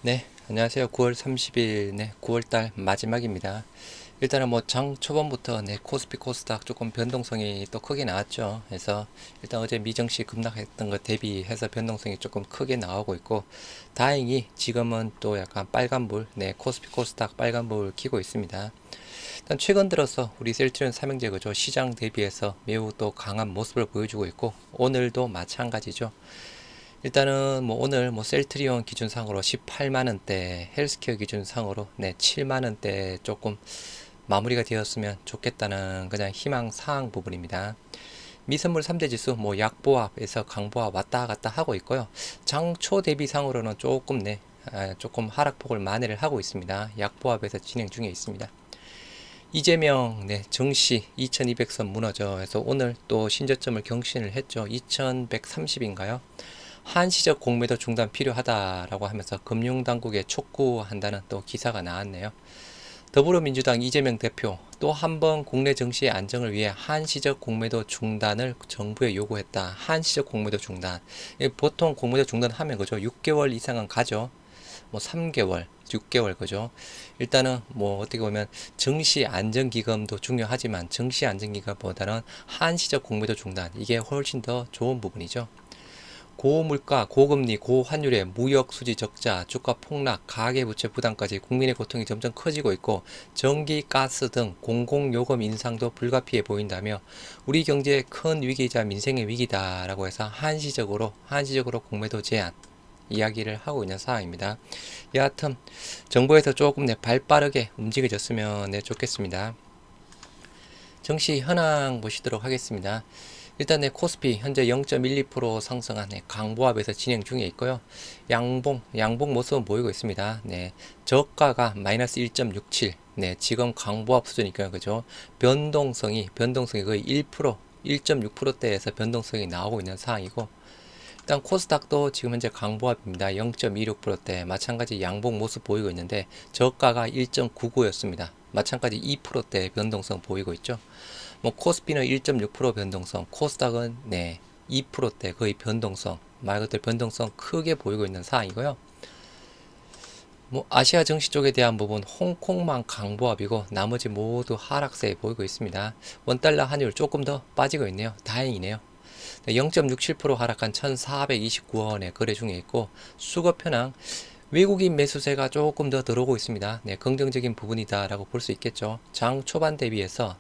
네, 안녕하세요. 9월 30일, 9월달 마지막입니다. 일단은 뭐 장 초반부터 코스피 코스닥 조금 변동성이 또 크게 나왔죠. 그래서 일단 어제 미증시 급락했던 것 대비해서 변동성이 조금 크게 나오고 있고, 다행히 지금은 또 약간 빨간불, 코스피 코스닥 빨간불 켜고 있습니다. 일단 최근 들어서 우리 셀트리온 삼형제 그죠, 시장 대비해서 매우 또 강한 모습을 보여주고 있고, 오늘도 마찬가지죠. 일단은 뭐 오늘 뭐 셀트리온 기준상으로 18만원대, 헬스케어 기준상으로 7만원대 조금 마무리가 되었으면 좋겠다는 그냥 희망 사항 부분입니다. 미선물 3대 지수 뭐 약보합에서 강보합 왔다 갔다 하고 있고요. 장초 대비상으로는 조금 조금 하락폭을 만회를 하고 있습니다. 약보합에서 진행 중에 있습니다. 이재명 정시 2200선 무너져 해서 오늘 또 신저점을 경신을 했죠. 2130인가요? 한시적 공매도 중단 필요하다라고 하면서 금융당국에 촉구한다는 또 기사가 나왔네요. 더불어민주당 이재명 대표 또 한 번 국내 증시의 안정을 위해 한시적 공매도 중단을 정부에 요구했다. 한시적 공매도 중단. 보통 공매도 중단하면 그죠? 6개월 이상은 가죠. 뭐 3개월, 6개월 그죠? 일단은 뭐 어떻게 보면 증시 안정기금도 중요하지만 증시 안정기금보다는 한시적 공매도 중단 이게 훨씬 더 좋은 부분이죠. 고물가, 고금리, 고환율의 무역 수지 적자, 주가 폭락, 가계부채 부담까지 국민의 고통이 점점 커지고 있고 전기, 가스 등 공공요금 인상도 불가피해 보인다며 우리 경제의 큰 위기이자 민생의 위기다라고 해서 한시적으로 공매도 제한 이야기를 하고 있는 상황입니다. 여하튼 정부에서 조금 발 빠르게 움직여졌으면 좋겠습니다. 증시 현황 보시도록 하겠습니다. 일단 코스피 현재 0.12% 상승한 강보합에서 진행 중에 있고요. 양봉 모습은 보이고 있습니다. 저가가 마이너스 1.67. 지금 강보합 수준이니까요. 그죠? 변동성이 거의 1%, 1.6%대에서 변동성이 나오고 있는 상황이고, 일단 코스닥도 지금 현재 강보합입니다. 0.26%대 마찬가지 양봉 모습 보이고 있는데 저가가 1.99였습니다. 마찬가지 2%대 변동성 보이고 있죠. 뭐 코스피는 1.6% 변동성, 코스닥은 2%대 거의 변동성, 말 그대로 변동성 크게 보이고 있는 상황이고요. 뭐 아시아 증시 쪽에 대한 부분 홍콩만 강보합이고 나머지 모두 하락세 보이고 있습니다. 원달러 환율 조금 더 빠지고 있네요. 다행이네요. 0.67% 하락한 1429원에 거래 중에 있고 수급 현황 외국인 매수세가 조금 더 들어오고 있습니다. 긍정적인 부분이다라고 볼 수 있겠죠. 장 초반 대비해서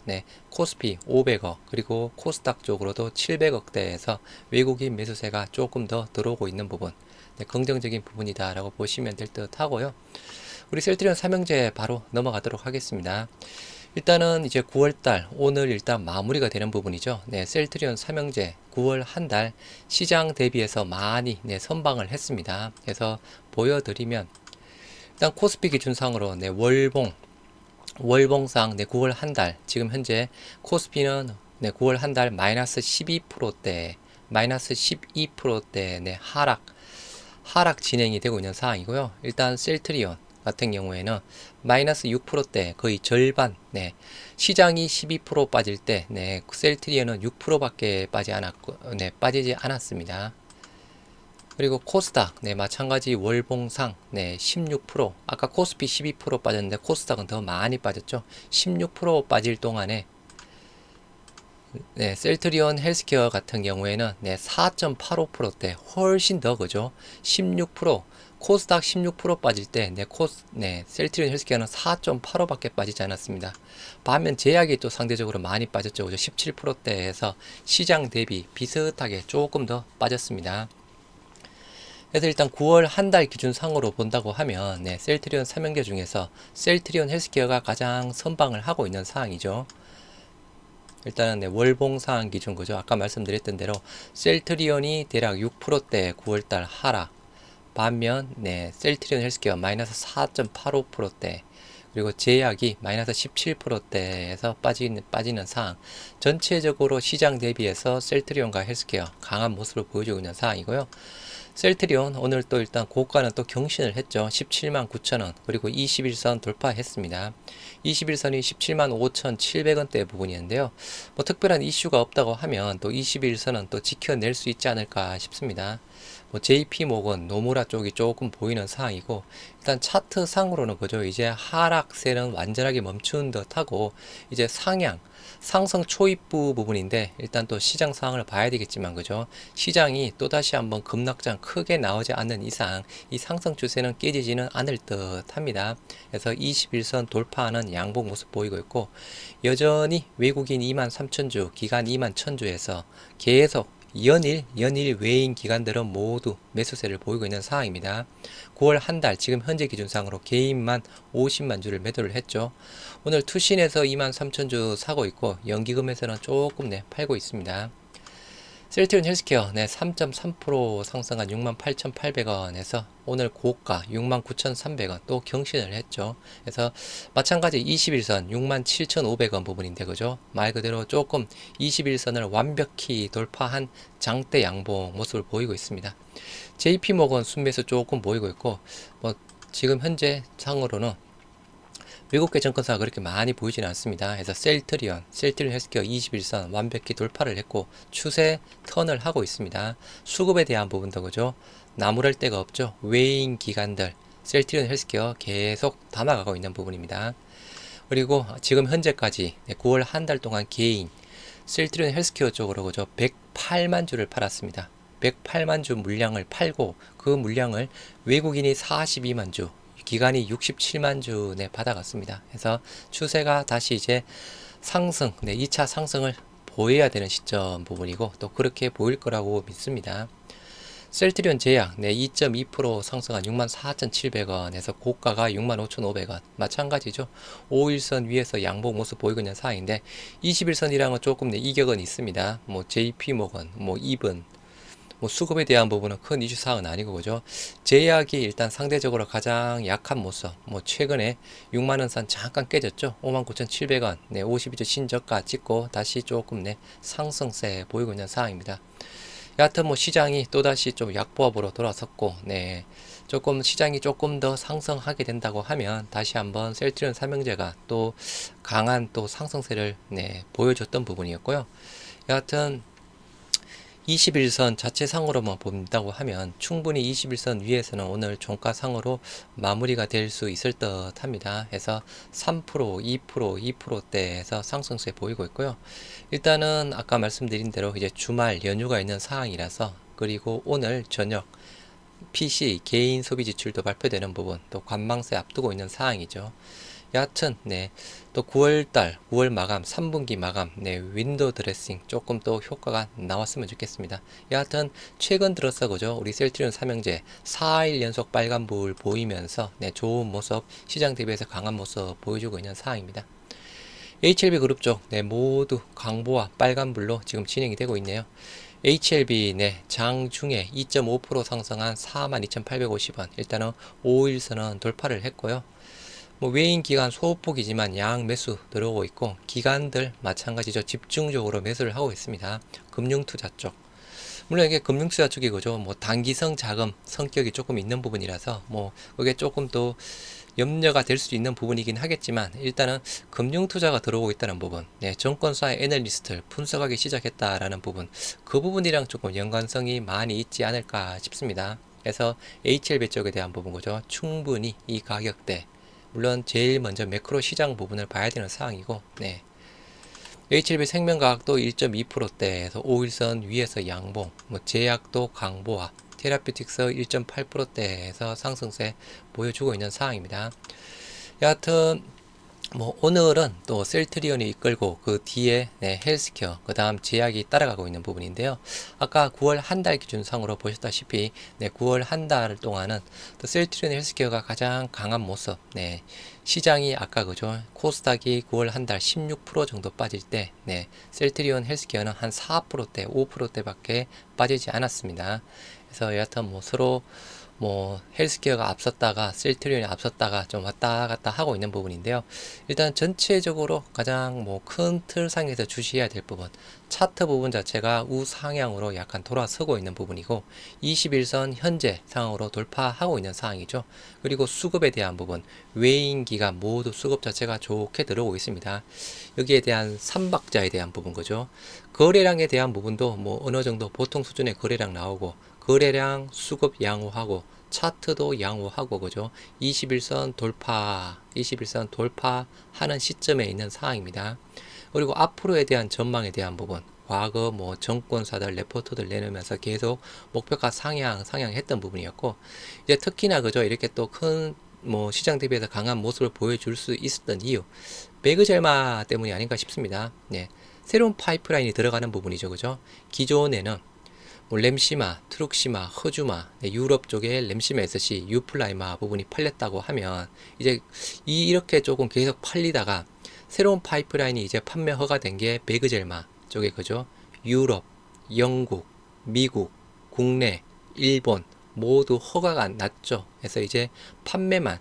코스피 500억 그리고 코스닥 쪽으로도 700억대에서 외국인 매수세가 조금 더 들어오고 있는 부분 긍정적인 부분이다라고 보시면 될 듯 하고요. 우리 셀트리온 삼형제 바로 넘어가도록 하겠습니다. 일단은 이제 9월달 오늘 일단 마무리가 되는 부분이죠. 셀트리온 삼형제 9월 한 달 시장 대비해서 많이 선방을 했습니다. 그래서 보여드리면 일단 코스피 기준상으로 월봉상 9월 한 달 지금 현재 코스피는 9월 한 달 마이너스 12%대 마이너스 12%대 하락 진행이 되고 있는 상황이고요. 일단 셀트리온 같은 경우에는 마이너스 6%대 거의 절반 시장이 12% 빠질 때 셀트리온은 6%밖에 빠지지 않았습니다. 그리고 코스닥 마찬가지 월봉상 16% 아까 코스피 12% 빠졌는데 코스닥은 더 많이 빠졌죠. 16% 빠질 동안에 셀트리온 헬스케어 같은 경우에는 4.85%대 훨씬 더 그죠. 16% 코스닥 16% 빠질 때 셀트리온 헬스케어는 4.85밖에 빠지지 않았습니다. 반면 제약이 또 상대적으로 많이 빠졌죠. 그죠? 17%대에서 시장 대비 비슷하게 조금 더 빠졌습니다. 그래서 일단 9월 한 달 기준상으로 본다고 하면 셀트리온 삼형제 중에서 셀트리온 헬스케어가 가장 선방을 하고 있는 상황이죠. 일단은 월봉 상황 기준 그죠. 아까 말씀드렸던 대로 셀트리온이 대략 6%대 9월달 하락. 반면 셀트리온 헬스케어 마이너스 4.85%대 그리고 제약이 마이너스 17%대에서 빠지는 상황. 전체적으로 시장 대비해서 셀트리온과 헬스케어 강한 모습을 보여주고 있는 상황이고요. 셀트리온 오늘 또 일단 고가는 또 경신을 했죠. 17만 9천원 그리고 21선 돌파했습니다. 21선이 17만 5,700원대 부분이었는데요. 뭐 특별한 이슈가 없다고 하면 또 21선은 또 지켜낼 수 있지 않을까 싶습니다. 뭐 JP 모건, 노무라 쪽이 조금 보이는 상황이고, 일단 차트 상으로는 그죠. 이제 하락세는 완전하게 멈춘 듯하고, 이제 상승 초입부 부분인데, 일단 또 시장 상황을 봐야 되겠지만, 그죠. 시장이 또다시 한번 급락장 크게 나오지 않는 이상, 이 상승 추세는 깨지지는 않을 듯 합니다. 그래서 21선 돌파하는 양봉 모습 보이고 있고, 여전히 외국인 23,000주, 기간 21,000주에서 계속 연일 외인 기관들은 모두 매수세를 보이고 있는 상황입니다. 9월 한 달 지금 현재 기준상으로 개인만 50만 주를 매도를 했죠. 오늘 투신에서 23,000주 사고 있고 연기금에서는 조금 팔고 있습니다. 셀트리온 헬스케어 3.3% 상승한 68,800원에서 오늘 고가 69,300원 또 경신을 했죠. 그래서 마찬가지 21선 67,500원 부분인데 그죠? 말 그대로 조금 21선을 완벽히 돌파한 장대 양봉 모습을 보이고 있습니다. JP모건 순매수 조금 보이고 있고 뭐 지금 현재 상으로는 외국계 증권사가 그렇게 많이 보이지는 않습니다. 그래서 셀트리온 헬스케어 21선 완벽히 돌파를 했고 추세 턴을 하고 있습니다. 수급에 대한 부분도 그죠? 나무랄 데가 없죠. 외인 기관들 셀트리온 헬스케어 계속 담아가고 있는 부분입니다. 그리고 지금 현재까지 9월 한 달 동안 개인 셀트리온 헬스케어 쪽으로 그죠? 108만 주를 팔았습니다. 108만 주 물량을 팔고 그 물량을 외국인이 42만 주 기간이 67만 주 받아갔습니다. 그래서 추세가 다시 이제 상승, 2차 상승을 보여야 되는 시점 부분이고 또 그렇게 보일 거라고 믿습니다. 셀트리온 제약 2.2% 상승한 64,700원에서 고가가 65,500원 마찬가지죠. 5일선 위에서 양봉 모습 보이고 있는 상황인데 21선이랑은 조금 이격은 있습니다. 뭐 JP모건, 뭐 이븐 뭐 수급에 대한 부분은 큰 이슈 사항은 아니고 그죠. 제약이 일단 상대적으로 가장 약한 모습. 뭐 최근에 6만원 선 잠깐 깨졌죠. 59,700원. 52주 신저가 찍고 다시 조금 상승세 보이고 있는 상황입니다. 여하튼 뭐 시장이 또다시 좀 약보합으로 돌아섰고 조금 시장이 조금 더 상승하게 된다고 하면 다시 한번 셀트리온 삼형제가 또 강한 또 상승세를 보여줬던 부분이었고요. 여하튼 21선 자체상으로만 본다고 하면 충분히 21선 위에서는 오늘 종가상으로 마무리가 될 수 있을 듯 합니다. 해서 3%, 2%, 2%대에서 상승세 보이고 있고요. 일단은 아까 말씀드린 대로 이제 주말 연휴가 있는 상황이라서 그리고 오늘 저녁 PC 개인 소비 지출도 발표되는 부분 또 관망세 앞두고 있는 상황이죠. 여하튼 또 9월달 9월 마감 3분기 마감 윈도우 드레싱 조금 또 효과가 나왔으면 좋겠습니다. 여하튼 최근 들어서 그죠 우리 셀트리온 삼형제 4일 연속 빨간불 보이면서 좋은 모습 시장 대비해서 강한 모습 보여주고 있는 상황입니다. HLB 그룹 쪽 모두 강보와 빨간불로 지금 진행이 되고 있네요. HLB 장중에 2.5% 상승한 42,850원 일단은 5일선은 돌파를 했고요. 뭐 외인 기관 소폭이지만 양 매수 들어오고 있고 기관들 마찬가지죠. 집중적으로 매수를 하고 있습니다. 금융투자 쪽. 물론 이게 금융투자 쪽이 그죠. 뭐 단기성 자금 성격이 조금 있는 부분이라서 뭐 그게 조금 더 염려가 될 수 있는 부분이긴 하겠지만 일단은 금융투자가 들어오고 있다는 부분 정권사의 애널리스트를 분석하기 시작했다라는 부분 그 부분이랑 조금 연관성이 많이 있지 않을까 싶습니다. 그래서 HLB 쪽에 대한 부분 그죠. 충분히 이 가격대 물론 제일 먼저 매크로 시장 부분을 봐야 되는 상황이고 HLB 생명과학도 1.2%대에서 5일선 위에서 양봉 뭐 제약도 강보합 테라피틱스 1.8%대에서 상승세 보여주고 있는 상황입니다. 여하튼 뭐 오늘은 또 셀트리온이 이끌고 그 뒤에 헬스케어 그 다음 제약이 따라가고 있는 부분인데요. 아까 9월 한 달 기준상으로 보셨다시피 9월 한 달 동안은 또 셀트리온 헬스케어가 가장 강한 모습 시장이 아까 그죠 코스닥이 9월 한 달 16% 정도 빠질 때 셀트리온 헬스케어는 한 4%대 5%대밖에 빠지지 않았습니다. 그래서 여하튼 뭐 서로 뭐 헬스케어가 앞섰다가 셀트리온이 앞섰다가 좀 왔다 갔다 하고 있는 부분인데요. 일단 전체적으로 가장 뭐 큰 틀상에서 주시해야 될 부분 차트 부분 자체가 우상향으로 약간 돌아서고 있는 부분이고 21선 현재 상황으로 돌파하고 있는 상황이죠. 그리고 수급에 대한 부분 외인 기간 모두 수급 자체가 좋게 들어오고 있습니다. 여기에 대한 삼박자에 대한 부분 거죠. 거래량에 대한 부분도 뭐 어느 정도 보통 수준의 거래량 나오고 거래량 수급 양호하고 차트도 양호하고 그죠. 21선 돌파하는 시점에 있는 상황입니다. 그리고 앞으로에 대한 전망에 대한 부분, 과거 뭐 정권사들 레포트들 내놓으면서 계속 목표가 상향했던 부분이었고, 이제 특히나 그죠, 이렇게 또 큰 뭐 시장 대비해서 강한 모습을 보여줄 수 있었던 이유, 매그젤마 때문이 아닌가 싶습니다. 네, 새로운 파이프라인이 들어가는 부분이죠, 그죠. 기존에는 뭐 램시마, 트룩시마, 허주마, 네, 유럽 쪽에 램시마 SC, 유플라이마 부분이 팔렸다고 하면 이제 이렇게 조금 계속 팔리다가 새로운 파이프라인이 이제 판매 허가된 게 베그젤마 쪽에 그죠. 유럽, 영국, 미국, 국내, 일본 모두 허가가 났죠. 그래서 이제 판매만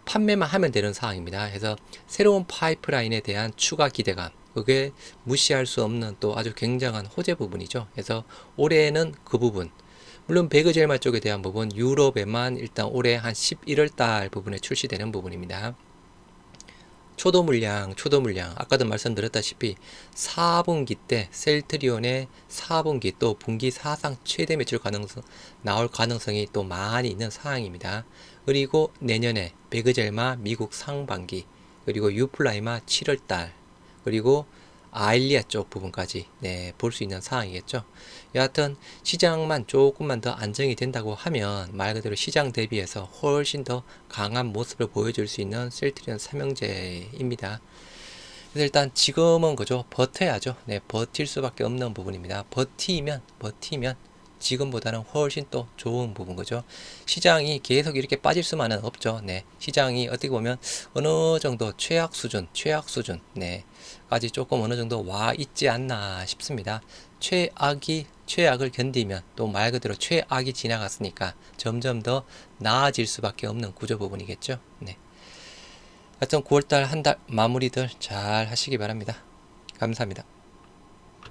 하면 되는 상황입니다. 그래서 새로운 파이프라인에 대한 추가 기대감, 그게 무시할 수 없는 또 아주 굉장한 호재 부분이죠. 그래서 올해는 그 부분, 물론 베그젤마 쪽에 대한 부분, 유럽에만 일단 올해 한 11월 달 부분에 출시되는 부분입니다. 초도 물량, 아까도 말씀드렸다시피 4분기 때 셀트리온의 4분기 또 분기 사상 최대 매출 나올 가능성이 또 많이 있는 상황입니다. 그리고 내년에 베그젤마 미국 상반기, 그리고 유플라이마 7월달, 그리고 아일리아 쪽 부분까지 볼 수 있는 상황이겠죠. 여하튼 시장만 조금만 더 안정이 된다고 하면 말 그대로 시장 대비해서 훨씬 더 강한 모습을 보여줄 수 있는 셀트리온 삼형제입니다. 그래서 일단 지금은 그죠, 버텨야죠. 버틸 수밖에 없는 부분입니다. 버티면 지금보다는 훨씬 또 좋은 부분 거죠. 시장이 계속 이렇게 빠질 수만은 없죠. 시장이 어떻게 보면 어느 정도 최악 수준, 까지 조금 어느 정도 와 있지 않나 싶습니다. 최악을 견디면 또 말 그대로 최악이 지나갔으니까 점점 더 나아질 수밖에 없는 구조 부분이겠죠. 하여튼 9월달 한 달 마무리들 잘 하시기 바랍니다. 감사합니다.